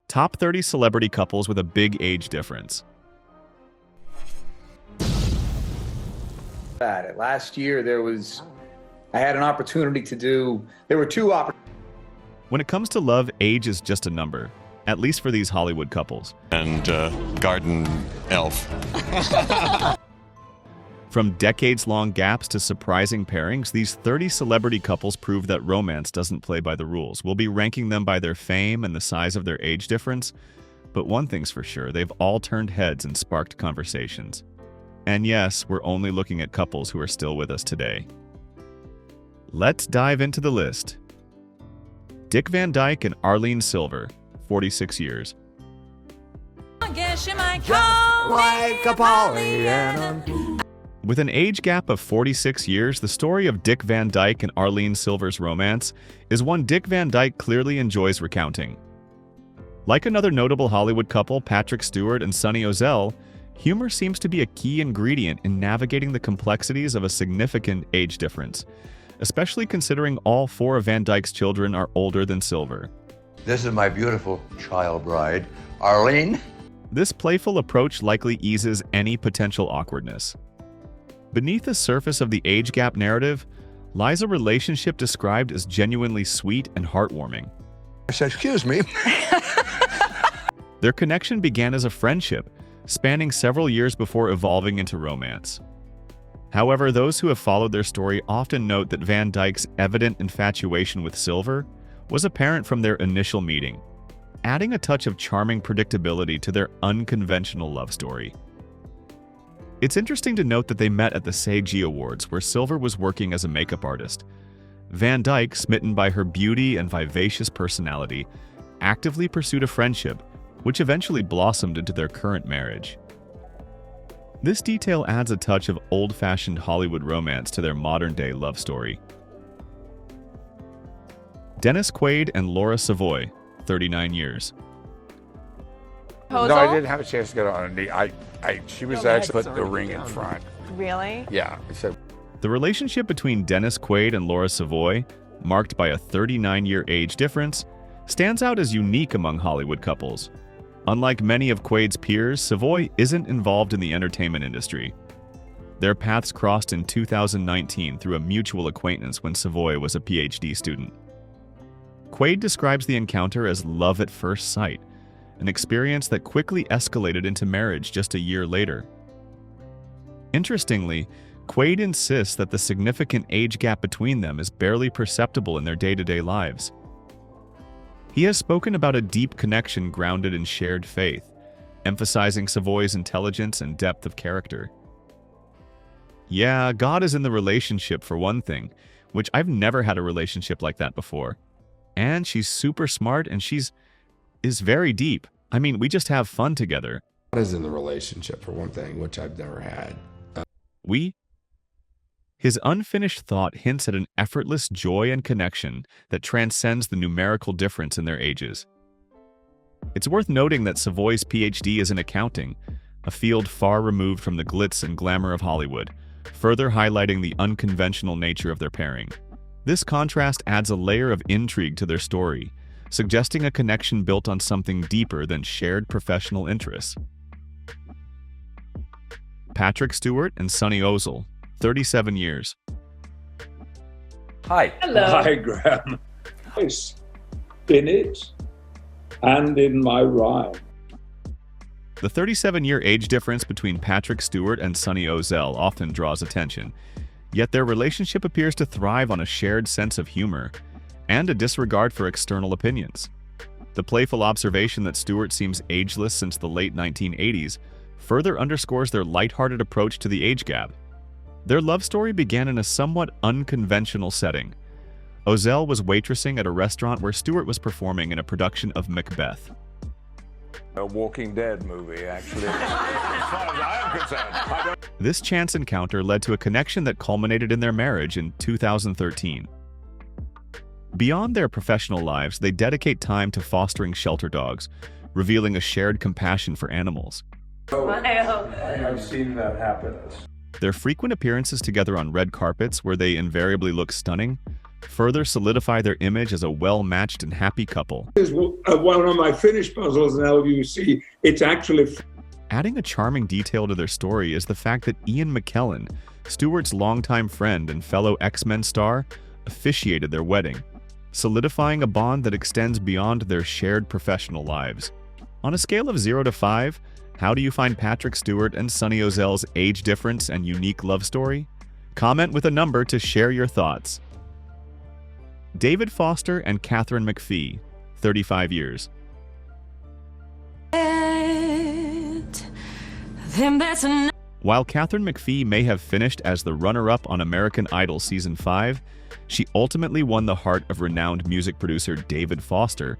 Top 30 celebrity couples with a big age difference. Last year, I had an opportunity to do, there were two opportunities. When it comes to love, age is just a number, at least for these Hollywood couples. And garden elf. From decades-long gaps to surprising pairings, these 30 celebrity couples prove that romance doesn't play by the rules. We'll be ranking them by their fame and the size of their age difference, but one thing's for sure, they've all turned heads and sparked conversations. And yes, we're only looking at couples who are still with us today. Let's dive into the list. Dick Van Dyke and Arlene Silver, 46 years. I guess you might call like a Pollyanna. With an age gap of 46 years, the story of Dick Van Dyke and Arlene Silver's romance is one Dick Van Dyke clearly enjoys recounting. Like another notable Hollywood couple, Patrick Stewart and Sonny Ozell, humor seems to be a key ingredient in navigating the complexities of a significant age difference, especially considering all four of Van Dyke's children are older than Silver. This is my beautiful child bride, Arlene. This playful approach likely eases any potential awkwardness. Beneath the surface of the age gap narrative lies a relationship described as genuinely sweet and heartwarming. I said, excuse me. Their connection began as a friendship, spanning several years before evolving into romance. However, those who have followed their story often note that Van Dyke's evident infatuation with Silver was apparent from their initial meeting, adding a touch of charming predictability to their unconventional love story. It's interesting to note that they met at the SAG Awards, where Silver was working as a makeup artist. Van Dyke, smitten by her beauty and vivacious personality, actively pursued a friendship, which eventually blossomed into their current marriage. This detail adds a touch of old-fashioned Hollywood romance to their modern-day love story. Dennis Quaid and Laura Savoy, 39 years. No, I didn't have a chance to get on a knee. She was actually put the ring in front. Really? Yeah. I said, The relationship between Dennis Quaid and Laura Savoy, marked by a 39-year age difference, stands out as unique among Hollywood couples. Unlike many of Quaid's peers, Savoy isn't involved in the entertainment industry. Their paths crossed in 2019 through a mutual acquaintance when Savoy was a PhD student. Quaid describes the encounter as love at first sight, an experience that quickly escalated into marriage just a year later. Interestingly, Quaid insists that the significant age gap between them is barely perceptible in their day-to-day lives. He has spoken about a deep connection grounded in shared faith, emphasizing Savoy's intelligence and depth of character. Yeah, God is in the relationship for one thing, which I've never had a relationship like that before. And she's super smart and is very deep. I mean, we just have fun together. God is in the relationship for one thing, which I've never had. His unfinished thought hints at an effortless joy and connection that transcends the numerical difference in their ages. It's worth noting that Savoy's PhD is in accounting, a field far removed from the glitz and glamour of Hollywood, further highlighting the unconventional nature of their pairing. This contrast adds a layer of intrigue to their story, suggesting a connection built on something deeper than shared professional interests. Patrick Stewart and Sonny Ozell, 37 years. Hi. Hello. Hi, Graham. Nice in it and in my rhyme. The 37-year age difference between Patrick Stewart and Sonny Ozell often draws attention, yet their relationship appears to thrive on a shared sense of humor and a disregard for external opinions. The playful observation that Stewart seems ageless since the late 1980s further underscores their lighthearted approach to the age gap. Their love story began in a somewhat unconventional setting. Ozell was waitressing at a restaurant where Stewart was performing in a production of Macbeth. A Walking Dead movie, actually. As far as I am concerned. This chance encounter led to a connection that culminated in their marriage in 2013. Beyond their professional lives, they dedicate time to fostering shelter dogs, revealing a shared compassion for animals. I've seen that happen. Their frequent appearances together on red carpets, where they invariably look stunning, further solidify their image as a well-matched and happy couple. This is one of my finished puzzles now. You see, it's actually... Adding a charming detail to their story is the fact that Ian McKellen, Stewart's longtime friend and fellow X-Men star, officiated their wedding, solidifying a bond that extends beyond their shared professional lives. On a scale of 0 to 5, how do you find Patrick Stewart and Sonny Ozell's age difference and unique love story? Comment with a number to share your thoughts. David Foster and Katherine McPhee, 35 years. While Katherine McPhee may have finished as the runner-up on American Idol Season 5, she ultimately won the heart of renowned music producer David Foster,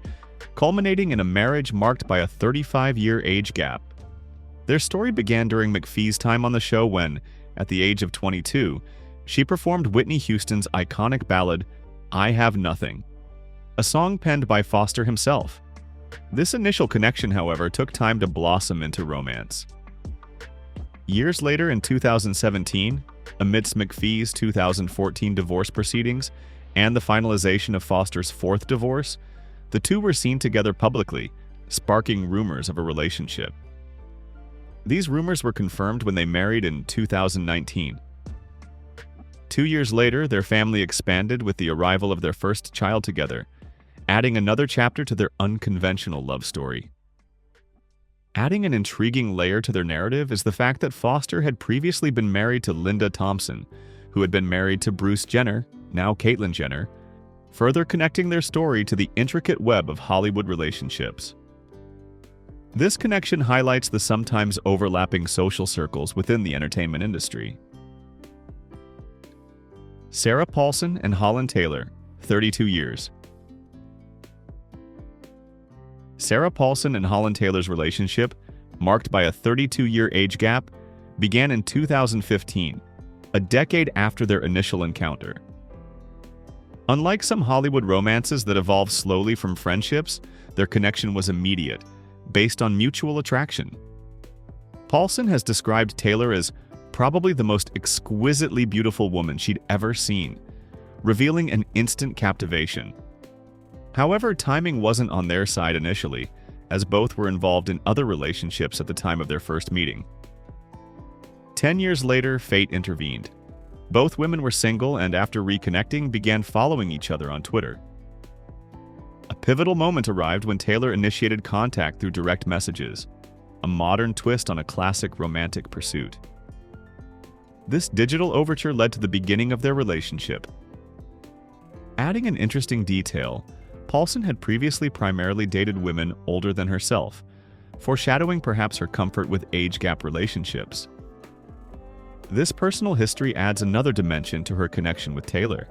culminating in a marriage marked by a 35-year age gap. Their story began during McPhee's time on the show when, at the age of 22, she performed Whitney Houston's iconic ballad, I Have Nothing, a song penned by Foster himself. This initial connection, however, took time to blossom into romance. Years later in 2017, amidst McPhee's 2014 divorce proceedings and the finalization of Foster's fourth divorce, the two were seen together publicly, sparking rumors of a relationship. These rumors were confirmed when they married in 2019. 2 years later, their family expanded with the arrival of their first child together, adding another chapter to their unconventional love story. Adding an intriguing layer to their narrative is the fact that Foster had previously been married to Linda Thompson, who had been married to Bruce Jenner, now Caitlyn Jenner, further connecting their story to the intricate web of Hollywood relationships. This connection highlights the sometimes overlapping social circles within the entertainment industry. Sarah Paulson and Holland Taylor, 32 years. Sarah Paulson and Holland Taylor's relationship, marked by a 32-year age gap, began in 2015, a decade after their initial encounter. Unlike some Hollywood romances that evolve slowly from friendships, their connection was immediate, based on mutual attraction. Paulson has described Taylor as probably the most exquisitely beautiful woman she'd ever seen, revealing an instant captivation. However, timing wasn't on their side initially, as both were involved in other relationships at the time of their first meeting. 10 years later, fate intervened. Both women were single and after reconnecting began following each other on Twitter. A pivotal moment arrived when Taylor initiated contact through direct messages, a modern twist on a classic romantic pursuit. This digital overture led to the beginning of their relationship. Adding an interesting detail, Paulson had previously primarily dated women older than herself, foreshadowing perhaps her comfort with age gap relationships. This personal history adds another dimension to her connection with Taylor.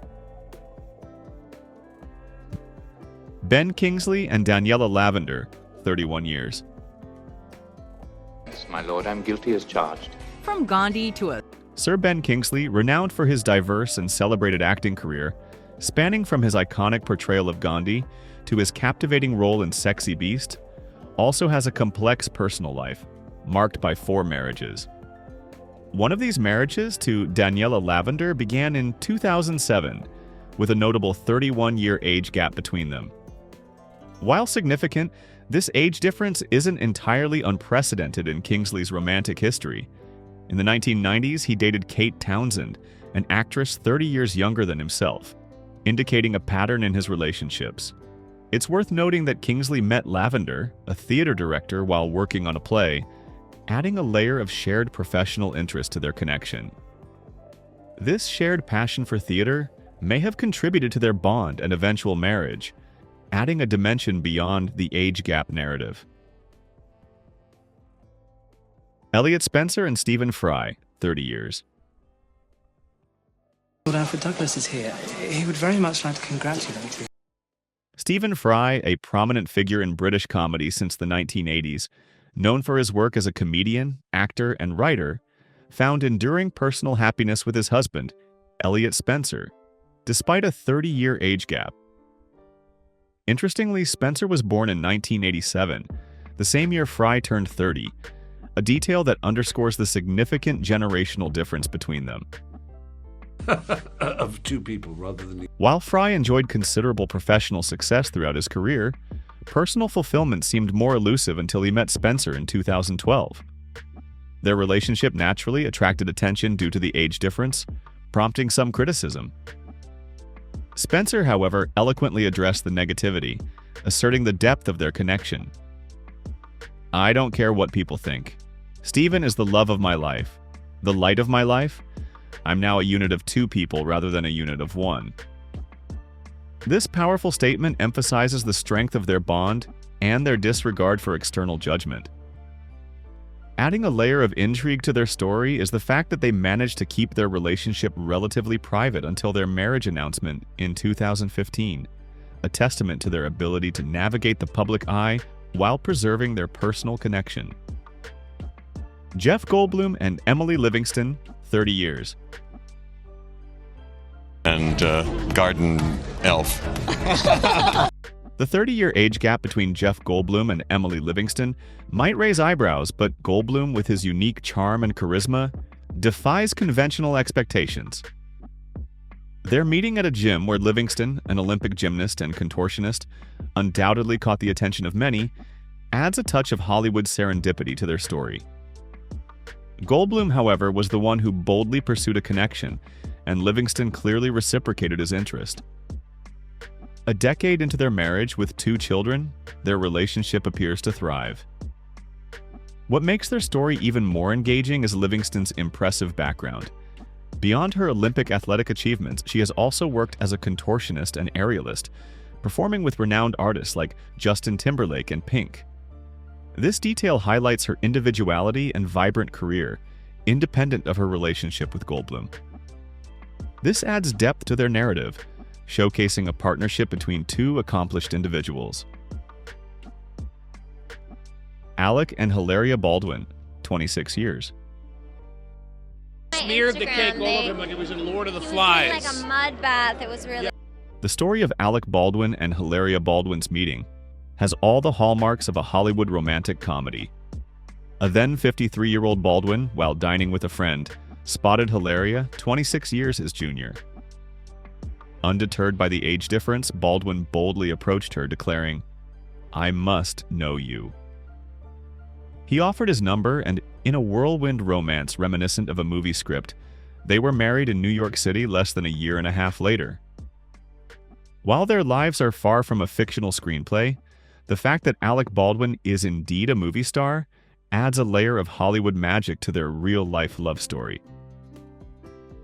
Ben Kingsley and Daniela Lavender, 31 years. Yes, my lord, I'm guilty as charged. From Gandhi to a... Sir Ben Kingsley, renowned for his diverse and celebrated acting career, spanning from his iconic portrayal of Gandhi to his captivating role in Sexy Beast, also has a complex personal life, marked by 4 marriages. One of these marriages to Daniela Lavender began in 2007, with a notable 31-year age gap between them. While significant, this age difference isn't entirely unprecedented in Kingsley's romantic history. In the 1990s, he dated Kate Townsend, an actress 30 years younger than himself, indicating a pattern in his relationships. It's worth noting that Kingsley met Lavender, a theater director, while working on a play, adding a layer of shared professional interest to their connection. This shared passion for theater may have contributed to their bond and eventual marriage, adding a dimension beyond the age gap narrative. Elliot Spencer and Stephen Fry, 30 years. Lord Alfred Douglas is here. He would very much like to congratulate you. Stephen Fry, a prominent figure in British comedy since the 1980s, known for his work as a comedian, actor, and writer, found enduring personal happiness with his husband, Elliot Spencer, despite a 30-year age gap. Interestingly, Spencer was born in 1987, the same year Fry turned 30, a detail that underscores the significant generational difference between them. of two people rather than... While Fry enjoyed considerable professional success throughout his career, personal fulfillment seemed more elusive until he met Spencer in 2012. Their relationship naturally attracted attention due to the age difference, prompting some criticism. Spencer, however, eloquently addressed the negativity, asserting the depth of their connection. "I don't care what people think. Steven is the love of my life, the light of my life. I'm now a unit of two people rather than a unit of one." This powerful statement emphasizes the strength of their bond and their disregard for external judgment. Adding a layer of intrigue to their story is the fact that they managed to keep their relationship relatively private until their marriage announcement in 2015, a testament to their ability to navigate the public eye while preserving their personal connection. Jeff Goldblum and Emily Livingston, 30 years. And garden elf. The 30-year age gap between Jeff Goldblum and Emily Livingston might raise eyebrows, but Goldblum, with his unique charm and charisma, defies conventional expectations. Their meeting at a gym where Livingston, an Olympic gymnast and contortionist, undoubtedly caught the attention of many, adds a touch of Hollywood serendipity to their story. Goldblum, however, was the one who boldly pursued a connection, and Livingston clearly reciprocated his interest. A decade into their marriage with 2 children, their relationship appears to thrive. What makes their story even more engaging is Livingston's impressive background. Beyond her Olympic athletic achievements, she has also worked as a contortionist and aerialist, performing with renowned artists like Justin Timberlake and Pink. This detail highlights her individuality and vibrant career, independent of her relationship with Goldblum. This adds depth to their narrative, showcasing a partnership between 2 accomplished individuals. Alec and Hilaria Baldwin, 26 years. Smeared the cake all over him like it was in Lord of the Flies. Like a mud bath. It was really... The story of Alec Baldwin and Hilaria Baldwin's meeting has all the hallmarks of a Hollywood romantic comedy. A then 53-year-old Baldwin, while dining with a friend, spotted Hilaria, 26 years his junior. Undeterred by the age difference, Baldwin boldly approached her, declaring, "I must know you." He offered his number, and in a whirlwind romance reminiscent of a movie script, they were married in New York City less than a year and a half later. While their lives are far from a fictional screenplay, the fact that Alec Baldwin is indeed a movie star adds a layer of Hollywood magic to their real-life love story.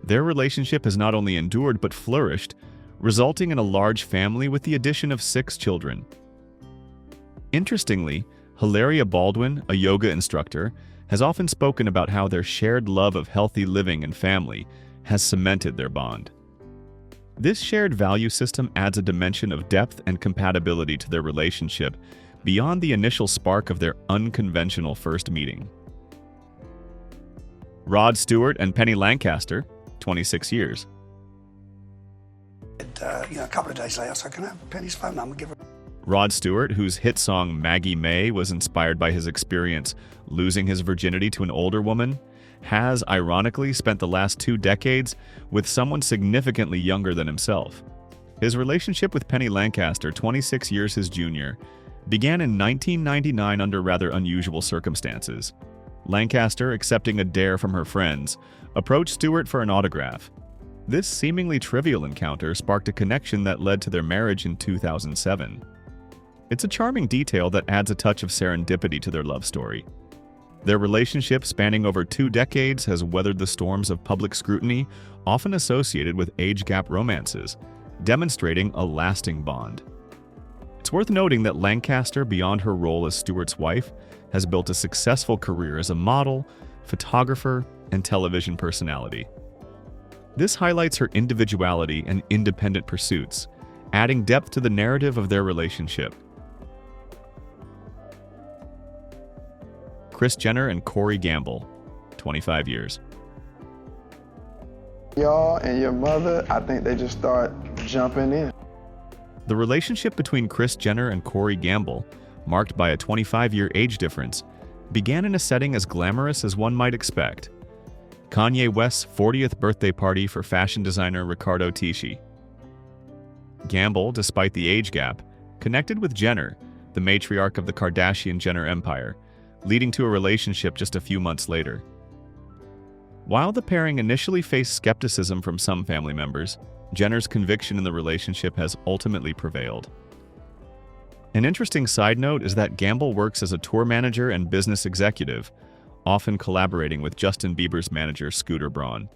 Their relationship has not only endured but flourished, resulting in a large family with the addition of 6 children. Interestingly, Hilaria Baldwin, a yoga instructor, has often spoken about how their shared love of healthy living and family has cemented their bond. This shared value system adds a dimension of depth and compatibility to their relationship beyond the initial spark of their unconventional first meeting. Rod Stewart and Penny Lancaster, 26 years. A couple of days later, so can I have Penny's phone number? Give her. Rod Stewart, whose hit song Maggie May was inspired by his experience losing his virginity to an older woman, has, ironically, spent the last 2 decades with someone significantly younger than himself. His relationship with Penny Lancaster, 26 years his junior, began in 1999 under rather unusual circumstances. Lancaster, accepting a dare from her friends, approached Stewart for an autograph. This seemingly trivial encounter sparked a connection that led to their marriage in 2007. It's a charming detail that adds a touch of serendipity to their love story. Their relationship, spanning over 2 decades, has weathered the storms of public scrutiny, often associated with age gap romances, demonstrating a lasting bond. It's worth noting that Lancaster, beyond her role as Stewart's wife, has built a successful career as a model, photographer, and television personality. This highlights her individuality and independent pursuits, adding depth to the narrative of their relationship. Kris Jenner and Corey Gamble, 25 years. Y'all and your mother, I think they just start jumping in. The relationship between Kris Jenner and Corey Gamble, marked by a 25-year age difference, began in a setting as glamorous as one might expect. Kanye West's 40th birthday party for fashion designer Riccardo Tisci. Gamble, despite the age gap, connected with Jenner, the matriarch of the Kardashian-Jenner empire, leading to a relationship just a few months later. While the pairing initially faced skepticism from some family members, Jenner's conviction in the relationship has ultimately prevailed. An interesting side note is that Gamble works as a tour manager and business executive, often collaborating with Justin Bieber's manager Scooter Braun.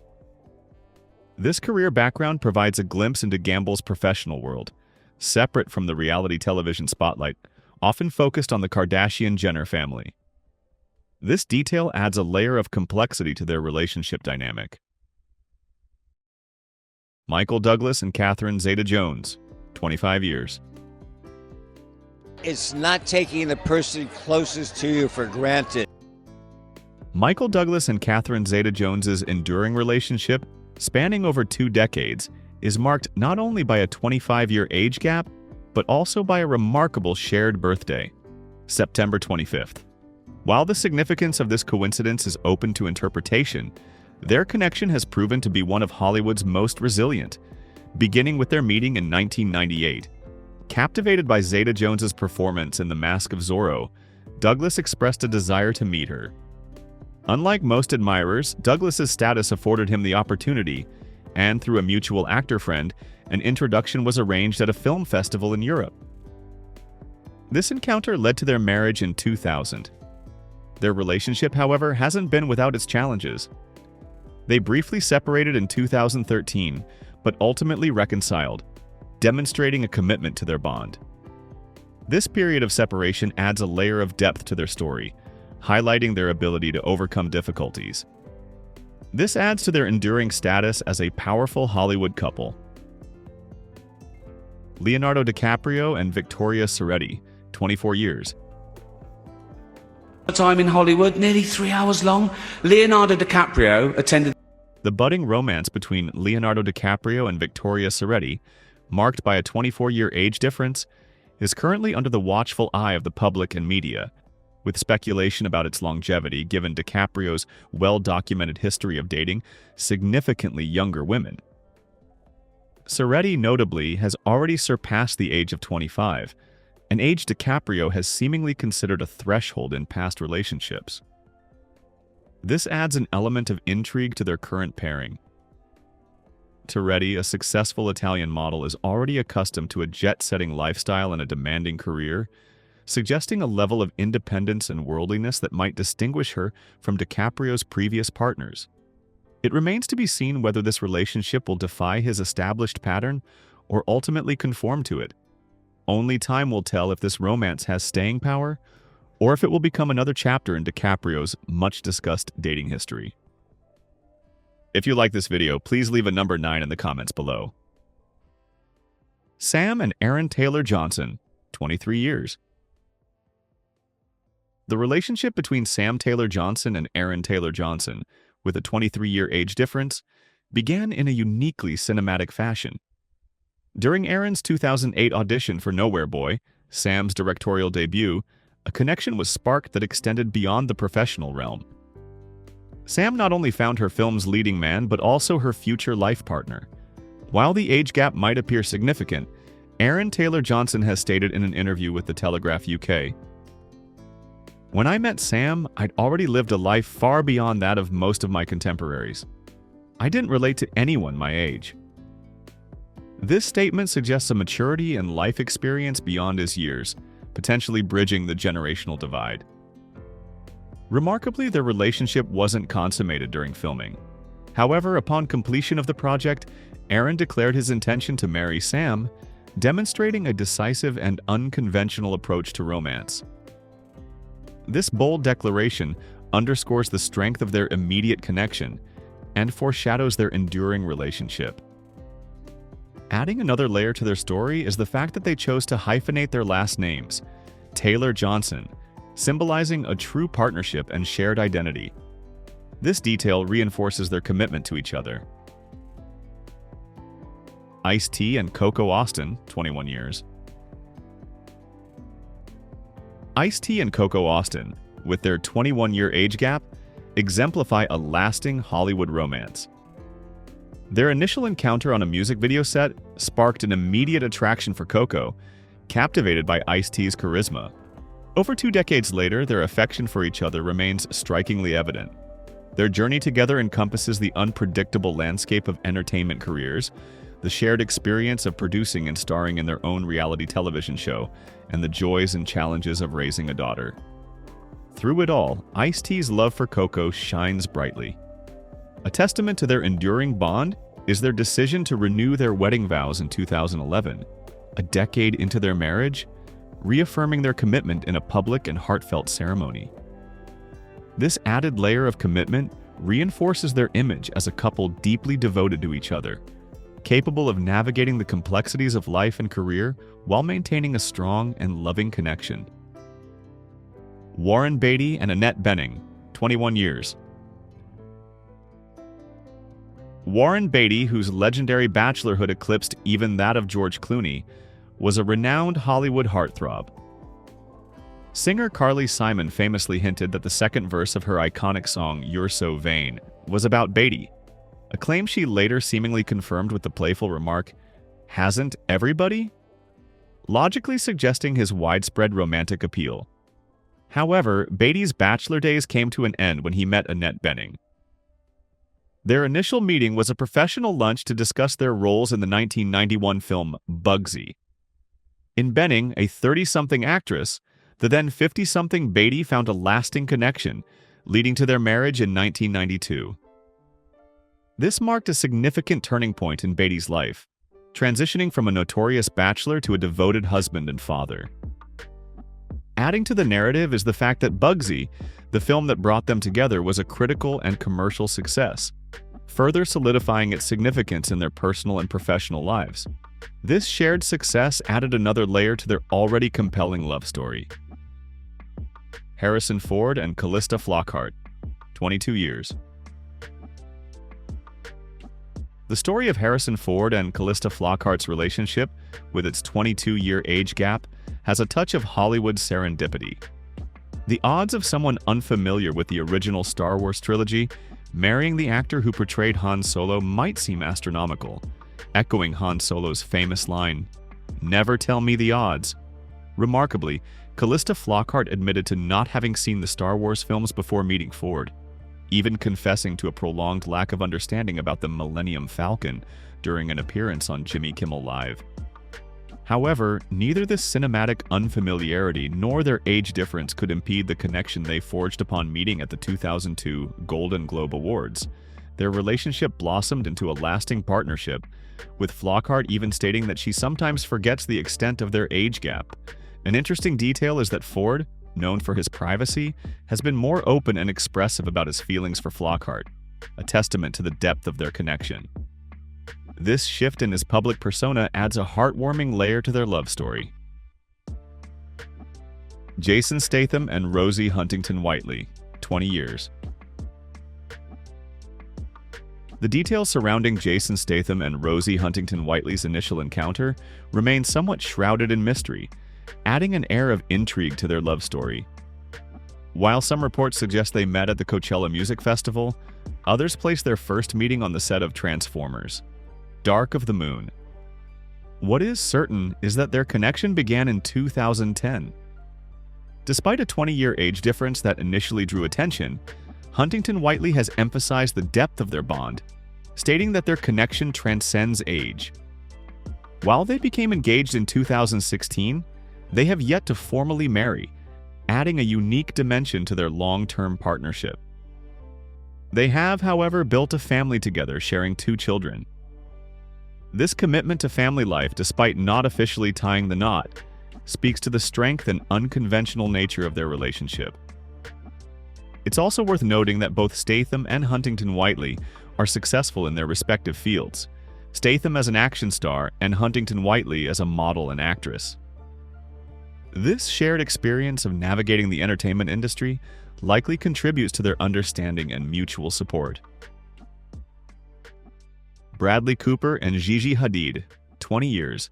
This career background provides a glimpse into Gamble's professional world, separate from the reality television spotlight, often focused on the Kardashian-Jenner family. This detail adds a layer of complexity to their relationship dynamic. Michael Douglas and Catherine Zeta-Jones, 25 years. It's not taking the person closest to you for granted. Michael Douglas and Catherine Zeta-Jones's enduring relationship, spanning over 2 decades, is marked not only by a 25-year age gap, but also by a remarkable shared birthday, September 25th. While the significance of this coincidence is open to interpretation, their connection has proven to be one of Hollywood's most resilient, beginning with their meeting in 1998. Captivated by Zeta-Jones's performance in The Mask of Zorro, Douglas expressed a desire to meet her. Unlike most admirers, Douglas's status afforded him the opportunity, and through a mutual actor friend, an introduction was arranged at a film festival in Europe. This encounter led to their marriage in 2000. Their relationship, however, hasn't been without its challenges. They briefly separated in 2013, but ultimately reconciled, demonstrating a commitment to their bond. This period of separation adds a layer of depth to their story, highlighting their ability to overcome difficulties. This adds to their enduring status as a powerful Hollywood couple. Leonardo DiCaprio and Victoria Soretti, 24 years. Time in Hollywood, nearly 3 hours long. Leonardo DiCaprio attended. The budding romance between Leonardo DiCaprio and Victoria Soretti, marked by a 24-year age difference, is currently under the watchful eye of the public and media, with speculation about its longevity given DiCaprio's well-documented history of dating significantly younger women. Soretti, notably, has already surpassed the age of 25, an age DiCaprio has seemingly considered a threshold in past relationships. This adds an element of intrigue to their current pairing. Soretti, a successful Italian model, is already accustomed to a jet-setting lifestyle and a demanding career, suggesting a level of independence and worldliness that might distinguish her from DiCaprio's previous partners. It remains to be seen whether this relationship will defy his established pattern or ultimately conform to it. Only time will tell if this romance has staying power or if it will become another chapter in DiCaprio's much-discussed dating history. If you like this video, please leave a number 9 in the comments below. Sam and Aaron Taylor Johnson, 23 years. The relationship between Sam Taylor Johnson and Aaron Taylor Johnson, with a 23-year age difference, began in a uniquely cinematic fashion. During Aaron's 2008 audition for Nowhere Boy, Sam's directorial debut, a connection was sparked that extended beyond the professional realm. Sam not only found her film's leading man, but also her future life partner. While the age gap might appear significant, Aaron Taylor Johnson has stated in an interview with The Telegraph UK, "When I met Sam, I'd already lived a life far beyond that of most of my contemporaries. I didn't relate to anyone my age." This statement suggests a maturity and life experience beyond his years, potentially bridging the generational divide. Remarkably, their relationship wasn't consummated during filming. However, upon completion of the project, Aaron declared his intention to marry Sam, demonstrating a decisive and unconventional approach to romance. This bold declaration underscores the strength of their immediate connection and foreshadows their enduring relationship. Adding another layer to their story is the fact that they chose to hyphenate their last names, Taylor Johnson, symbolizing a true partnership and shared identity. This detail reinforces their commitment to each other. Ice-T and Coco Austin, 21 years. Ice-T and Coco Austin, with their 21-year age gap, exemplify a lasting Hollywood romance. Their initial encounter on a music video set sparked an immediate attraction for Coco, captivated by Ice-T's charisma. Over 2 decades later, their affection for each other remains strikingly evident. Their journey together encompasses the unpredictable landscape of entertainment careers, the shared experience of producing and starring in their own reality television show, and the joys and challenges of raising a daughter. Through it all, Ice-T's love for Coco shines brightly. A testament to their enduring bond is their decision to renew their wedding vows in 2011, a decade into their marriage, reaffirming their commitment in a public and heartfelt ceremony. This added layer of commitment reinforces their image as a couple deeply devoted to each other, capable of navigating the complexities of life and career while maintaining a strong and loving connection. Warren Beatty and Annette Bening, 21 years. Warren Beatty, whose legendary bachelorhood eclipsed even that of George Clooney, was a renowned Hollywood heartthrob. Singer Carly Simon famously hinted that the second verse of her iconic song, "You're So Vain," was about Beatty, a claim she later seemingly confirmed with the playful remark, "Hasn't everybody?" logically suggesting his widespread romantic appeal. However, Beatty's bachelor days came to an end when he met Annette Bening. Their initial meeting was a professional lunch to discuss their roles in the 1991 film Bugsy. In Bening, a 30-something actress, the then 50-something Beatty found a lasting connection, leading to their marriage in 1992. This marked a significant turning point in Beatty's life, transitioning from a notorious bachelor to a devoted husband and father. Adding to the narrative is the fact that Bugsy, the film that brought them together, was a critical and commercial success, further solidifying its significance in their personal and professional lives. This shared success added another layer to their already compelling love story. Harrison Ford and Calista Flockhart, 22 years. The story of Harrison Ford and Calista Flockhart's relationship, with its 22-year age gap, has a touch of Hollywood serendipity. The odds of someone unfamiliar with the original Star Wars trilogy marrying the actor who portrayed Han Solo might seem astronomical, echoing Han Solo's famous line, "Never tell me the odds." Remarkably, Calista Flockhart admitted to not having seen the Star Wars films before meeting Ford, even confessing to a prolonged lack of understanding about the Millennium Falcon during an appearance on Jimmy Kimmel Live. However, neither this cinematic unfamiliarity nor their age difference could impede the connection they forged upon meeting at the 2002 Golden Globe Awards. Their relationship blossomed into a lasting partnership, with Flockhart even stating that she sometimes forgets the extent of their age gap. An interesting detail is that Ford, known for his privacy, has been more open and expressive about his feelings for Flockhart, a testament to the depth of their connection. This shift in his public persona adds a heartwarming layer to their love story. Jason Statham and Rosie Huntington-Whiteley, 20 years. The details surrounding Jason Statham and Rosie Huntington-Whiteley's initial encounter remain somewhat shrouded in mystery, adding an air of intrigue to their love story. While some reports suggest they met at the Coachella Music Festival, others place their first meeting on the set of Transformers: Dark of the Moon. What is certain is that their connection began in 2010. Despite a 20-year age difference that initially drew attention, Huntington-Whiteley has emphasized the depth of their bond, stating that their connection transcends age. While they became engaged in 2016, they have yet to formally marry, adding a unique dimension to their long-term partnership. They have, however, built a family together, sharing 2 children. This commitment to family life, despite not officially tying the knot, speaks to the strength and unconventional nature of their relationship. It's also worth noting that both Statham and Huntington-Whiteley are successful in their respective fields, Statham as an action star and Huntington-Whiteley as a model and actress. This shared experience of navigating the entertainment industry likely contributes to their understanding and mutual support. Bradley Cooper and Gigi Hadid, 20 years.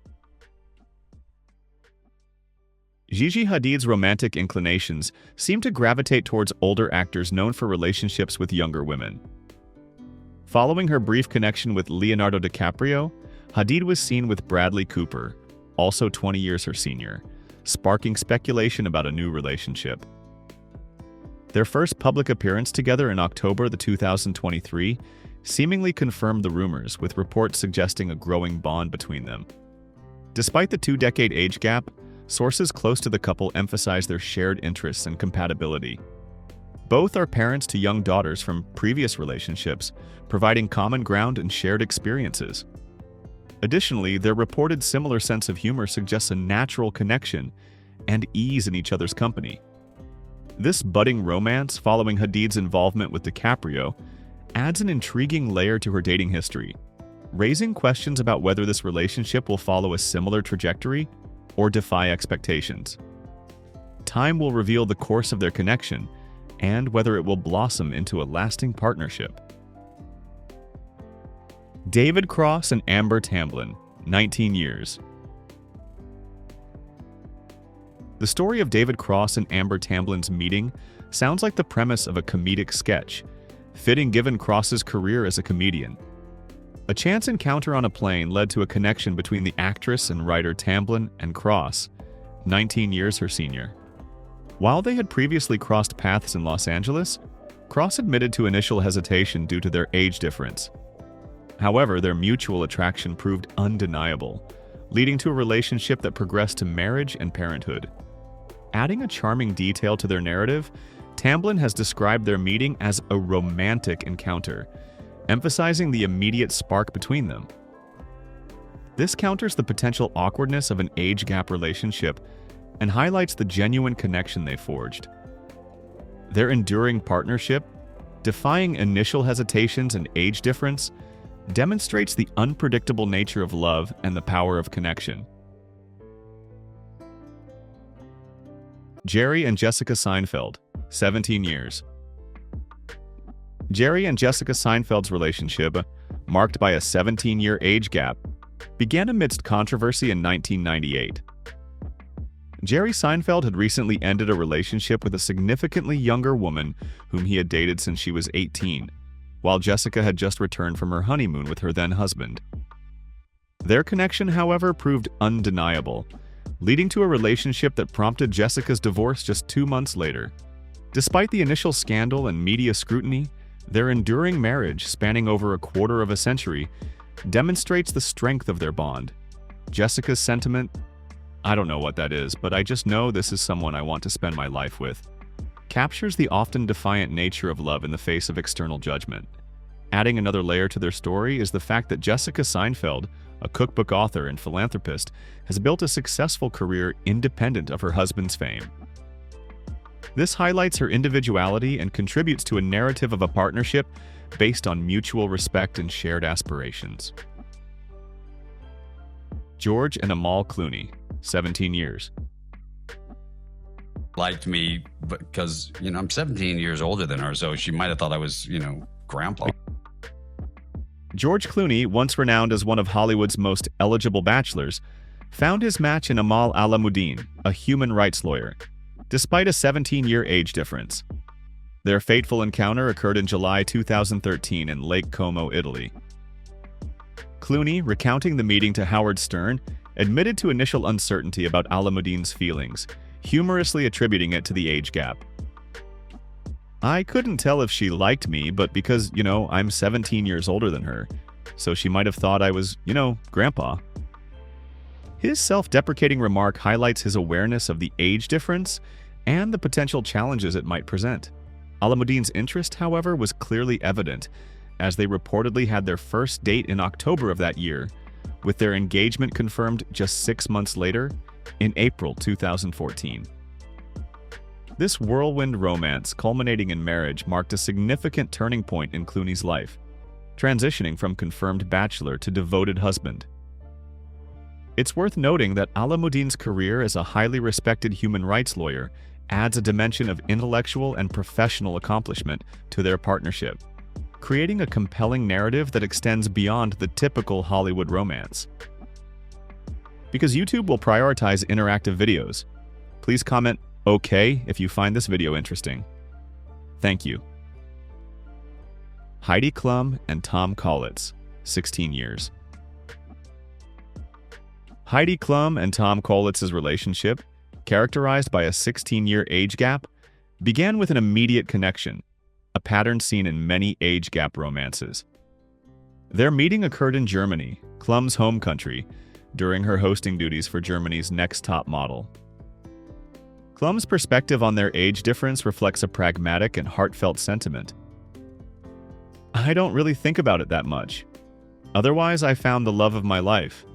Gigi Hadid's romantic inclinations seem to gravitate towards older actors known for relationships with younger women. Following her brief connection with Leonardo DiCaprio, Hadid was seen with Bradley Cooper, also 20 years her senior, sparking speculation about a new relationship. Their first public appearance together in October 2023 seemingly confirmed the rumors, with reports suggesting a growing bond between them. Despite the two-decade age gap, sources close to the couple emphasize their shared interests and compatibility. Both are parents to young daughters from previous relationships, providing common ground and shared experiences. Additionally, their reported similar sense of humor suggests a natural connection and ease in each other's company. This budding romance, following Hadid's involvement with DiCaprio, adds an intriguing layer to her dating history, raising questions about whether this relationship will follow a similar trajectory or defy expectations. Time will reveal the course of their connection and whether it will blossom into a lasting partnership. David Cross and Amber Tamblyn, 19 years. The story of David Cross and Amber Tamblyn's meeting sounds like the premise of a comedic sketch, fitting given Cross's career as a comedian. A chance encounter on a plane led to a connection between the actress and writer Tamblyn and Cross, 19 years her senior. While they had previously crossed paths in Los Angeles, Cross admitted to initial hesitation due to their age difference. However, their mutual attraction proved undeniable, leading to a relationship that progressed to marriage and parenthood. Adding a charming detail to their narrative, Tamblyn has described their meeting as a romantic encounter, emphasizing the immediate spark between them. This counters the potential awkwardness of an age gap relationship and highlights the genuine connection they forged. Their enduring partnership, defying initial hesitations and age difference, demonstrates the unpredictable nature of love and the power of connection. Jerry and Jessica Seinfeld, 17 years. Jerry and Jessica Seinfeld's relationship, marked by a 17-year age gap, began amidst controversy in 1998. Jerry Seinfeld had recently ended a relationship with a significantly younger woman whom he had dated since she was 18, while Jessica had just returned from her honeymoon with her then-husband. Their connection, however, proved undeniable, leading to a relationship that prompted Jessica's divorce just 2 months later. Despite the initial scandal and media scrutiny, their enduring marriage, spanning over a quarter of a century, demonstrates the strength of their bond. Jessica's sentiment, "I don't know what that is, but I just know this is someone I want to spend my life with," captures the often defiant nature of love in the face of external judgment. Adding another layer to their story is the fact that Jessica Seinfeld, a cookbook author and philanthropist, has built a successful career independent of her husband's fame. This highlights her individuality and contributes to a narrative of a partnership based on mutual respect and shared aspirations. George and Amal Clooney, 17 years. Liked me because, I'm 17 years older than her, so she might have thought I was, grandpa. George Clooney, once renowned as one of Hollywood's most eligible bachelors, found his match in Amal Alamuddin, a human rights lawyer, despite a 17-year age difference. Their fateful encounter occurred in July 2013 in Lake Como, Italy. Clooney, recounting the meeting to Howard Stern, admitted to initial uncertainty about Alamuddin's feelings, humorously attributing it to the age gap. "I couldn't tell if she liked me, but because, I'm 17 years older than her, so she might have thought I was, grandpa." His self-deprecating remark highlights his awareness of the age difference and the potential challenges it might present. Alamuddin's interest, however, was clearly evident, as they reportedly had their first date in October of that year, with their engagement confirmed just 6 months later, in April 2014. This whirlwind romance, culminating in marriage, marked a significant turning point in Clooney's life, transitioning from confirmed bachelor to devoted husband. It's worth noting that Alamuddin's career as a highly respected human rights lawyer adds a dimension of intellectual and professional accomplishment to their partnership, creating a compelling narrative that extends beyond the typical Hollywood romance. Because YouTube will prioritize interactive videos, Please comment "okay" if you find this video interesting. Thank you. Heidi Klum and Tom Kaulitz, 16 years. Heidi Klum and Tom Kaulitz's relationship, characterized by a 16-year age gap, began with an immediate connection, a pattern seen in many age gap romances. Their meeting occurred in Germany, Klum's home country, during her hosting duties for Germany's Next Top Model. Klum's perspective on their age difference reflects a pragmatic and heartfelt sentiment. "I don't really think about it that much. Otherwise, I found the love of my life.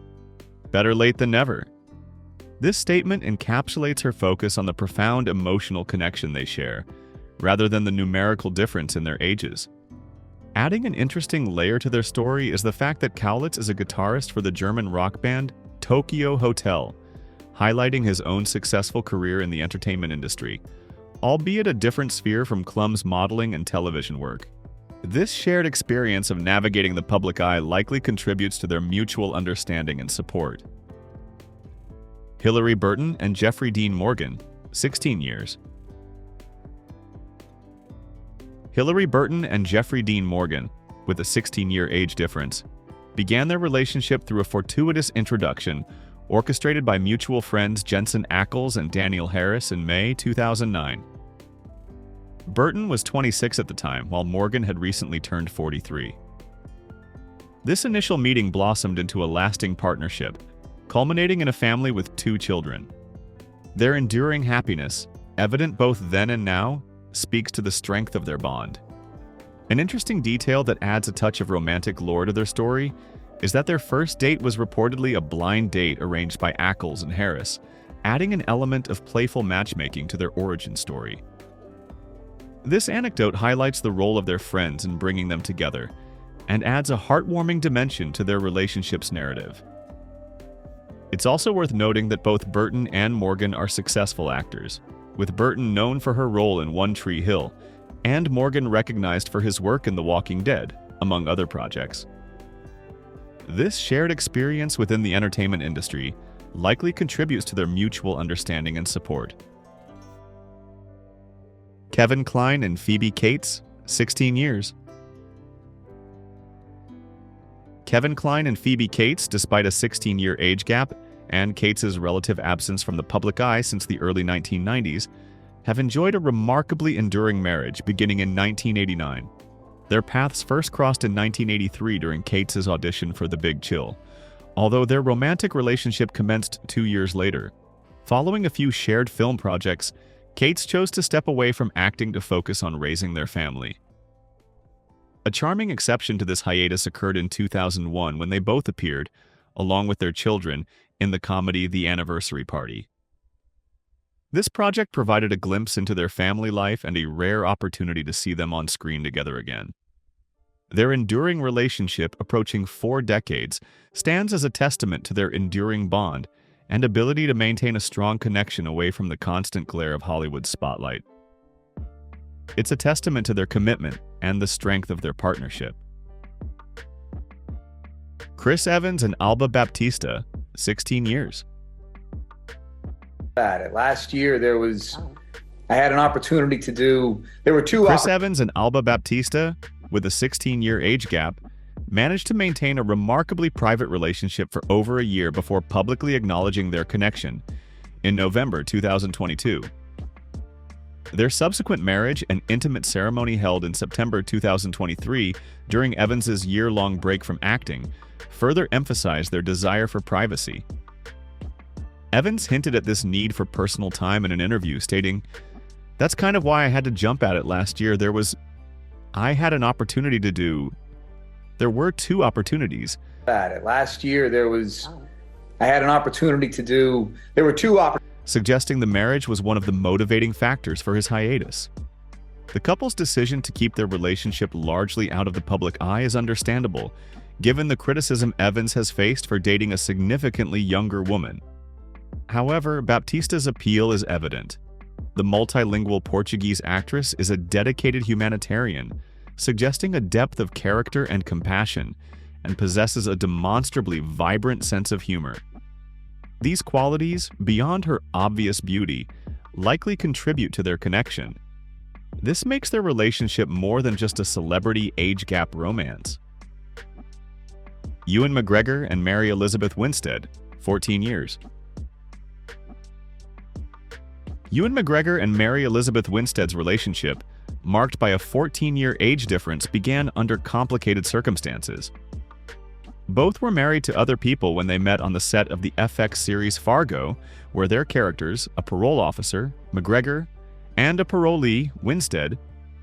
Better late than never." This statement encapsulates her focus on the profound emotional connection they share, rather than the numerical difference in their ages. Adding an interesting layer to their story is the fact that Kaulitz is a guitarist for the German rock band Tokyo Hotel, highlighting his own successful career in the entertainment industry, albeit a different sphere from Klum's modeling and television work. This shared experience of navigating the public eye likely contributes to their mutual understanding and support. Hilarie Burton and Jeffrey Dean Morgan, 16 years. Hilarie Burton and Jeffrey Dean Morgan, with a 16-year age difference, began their relationship through a fortuitous introduction orchestrated by mutual friends Jensen Ackles and Daniel Harris in May 2009. Burton was 26 at the time, while Morgan had recently turned 43. This initial meeting blossomed into a lasting partnership, culminating in a family with 2 children. Their enduring happiness, evident both then and now, speaks to the strength of their bond. An interesting detail that adds a touch of romantic lore to their story is that their first date was reportedly a blind date arranged by Ackles and Harris, adding an element of playful matchmaking to their origin story. This anecdote highlights the role of their friends in bringing them together and adds a heartwarming dimension to their relationship's narrative. It's also worth noting that both Burton and Morgan are successful actors, with Burton known for her role in One Tree Hill, and Morgan recognized for his work in The Walking Dead, among other projects. This shared experience within the entertainment industry likely contributes to their mutual understanding and support. Kevin Kline and Phoebe Cates, 16 years. Kevin Kline and Phoebe Cates, despite a 16-year age gap and Cates' relative absence from the public eye since the early 1990s, have enjoyed a remarkably enduring marriage beginning in 1989. Their paths first crossed in 1983 during Cates' audition for The Big Chill, although their romantic relationship commenced 2 years later. Following a few shared film projects, Cates chose to step away from acting to focus on raising their family. A charming exception to this hiatus occurred in 2001 when they both appeared, along with their children, in the comedy The Anniversary Party. This project provided a glimpse into their family life and a rare opportunity to see them on screen together again. Their enduring relationship, approaching 4 decades, stands as a testament to their enduring bond and ability to maintain a strong connection away from the constant glare of Hollywood's spotlight. It's a testament to their commitment and the strength of their partnership. Chris Evans and Alba Baptista, 16 years. Last year, I had an opportunity to do, there were 2 Chris Evans and Alba Baptista, with a 16-year age gap, managed to maintain a remarkably private relationship for over a year before publicly acknowledging their connection in November 2022. Their subsequent marriage and intimate ceremony held in September 2023 during Evans's year-long break from acting further emphasized their desire for privacy. Evans hinted at this need for personal time in an interview, stating, "That's kind of why I had to jump at it last year. I had an opportunity to do. There were 2 opportunities." Last year, I had an opportunity to do, there were 2 opportunities. Suggesting the marriage was one of the motivating factors for his hiatus. The couple's decision to keep their relationship largely out of the public eye is understandable, given the criticism Evans has faced for dating a significantly younger woman. However, Baptista's appeal is evident. The multilingual Portuguese actress is a dedicated humanitarian, suggesting a depth of character and compassion, and possesses a demonstrably vibrant sense of humor. These qualities, beyond her obvious beauty, likely contribute to their connection. This makes their relationship more than just a celebrity age gap romance. Ewan McGregor and Mary Elizabeth Winstead, 14 years. Ewan McGregor and Mary Elizabeth Winstead's relationship, marked by a 14-year age difference, began under complicated circumstances. Both were married to other people when they met on the set of the FX series Fargo, where their characters, a parole officer, McGregor, and a parolee, Winstead,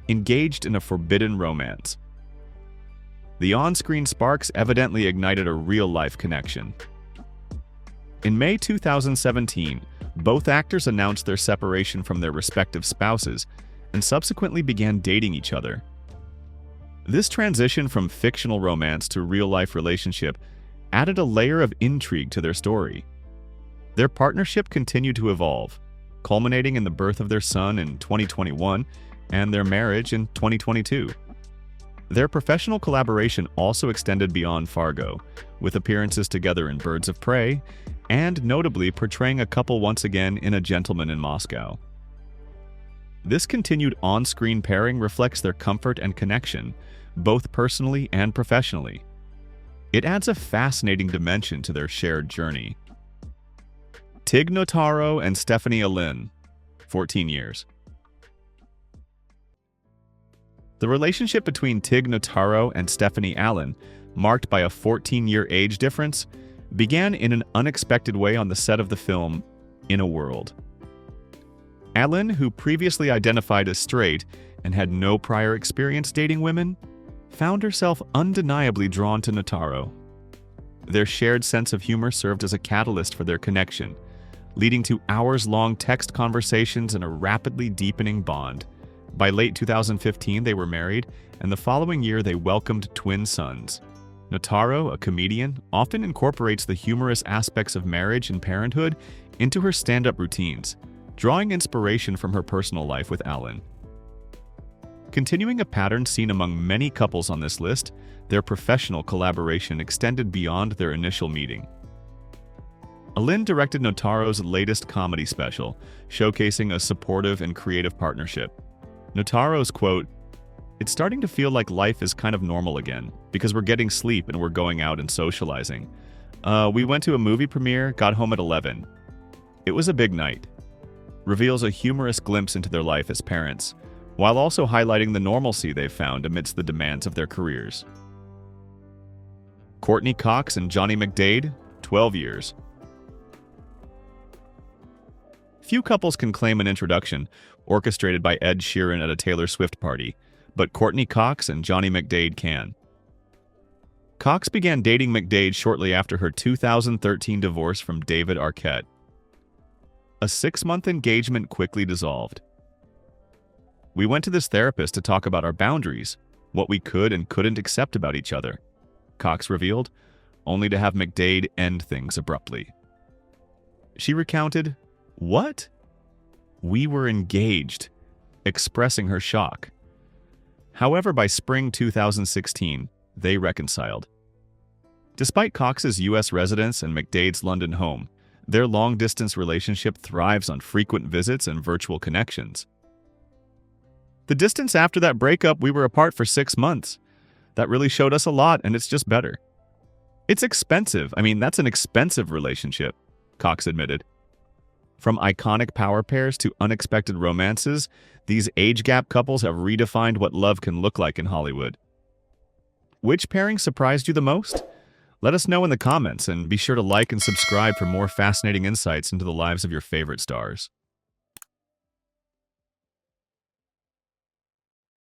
engaged in a forbidden romance. The on-screen sparks evidently ignited a real-life connection. In May 2017, both actors announced their separation from their respective spouses and subsequently began dating each other. This transition from fictional romance to real-life relationship added a layer of intrigue to their story. Their partnership continued to evolve, culminating in the birth of their son in 2021 and their marriage in 2022. Their professional collaboration also extended beyond Fargo, with appearances together in Birds of Prey and notably portraying a couple once again in A Gentleman in Moscow. This continued on-screen pairing reflects their comfort and connection, both personally and professionally. It adds a fascinating dimension to their shared journey. Tig Notaro and Stephanie Allen, 14 years. The relationship between Tig Notaro and Stephanie Allen, marked by a 14-year age difference, began in an unexpected way on the set of the film In a World. Allen, who previously identified as straight and had no prior experience dating women, found herself undeniably drawn to Notaro. Their shared sense of humor served as a catalyst for their connection, leading to hours-long text conversations and a rapidly deepening bond. By late 2015, they were married, and the following year they welcomed twin sons. Notaro, a comedian, often incorporates the humorous aspects of marriage and parenthood into her stand-up routines, drawing inspiration from her personal life with Allen. Continuing a pattern seen among many couples on this list, their professional collaboration extended beyond their initial meeting. Allen directed Notaro's latest comedy special, showcasing a supportive and creative partnership. Notaro's quote, "It's starting to feel like life is kind of normal again, because we're getting sleep and we're going out and socializing. We went to a movie premiere, got home at 11. It was a big night," reveals a humorous glimpse into their life as parents, while also highlighting the normalcy they've found amidst the demands of their careers. Courtney Cox and Johnny McDade, 12 years. Few couples can claim an introduction, orchestrated by Ed Sheeran at a Taylor Swift party, but Courtney Cox and Johnny McDade can. Cox began dating McDade shortly after her 2013 divorce from David Arquette. A 6-month engagement quickly dissolved. "We went to this therapist to talk about our boundaries, what we could and couldn't accept about each other," Cox revealed, only to have McDade end things abruptly. She recounted, "What? We were engaged," expressing her shock. However, by spring 2016, they reconciled. Despite Cox's U.S. residence and McDade's London home, their long-distance relationship thrives on frequent visits and virtual connections. "The distance after that breakup, we were apart for 6 months. That really showed us a lot, and it's just better. It's expensive. I mean, that's an expensive relationship," Cox admitted. From iconic power pairs to unexpected romances, these age gap couples have redefined what love can look like in Hollywood. Which pairing surprised you the most? Let us know in the comments, and be sure to like and subscribe for more fascinating insights into the lives of your favorite stars.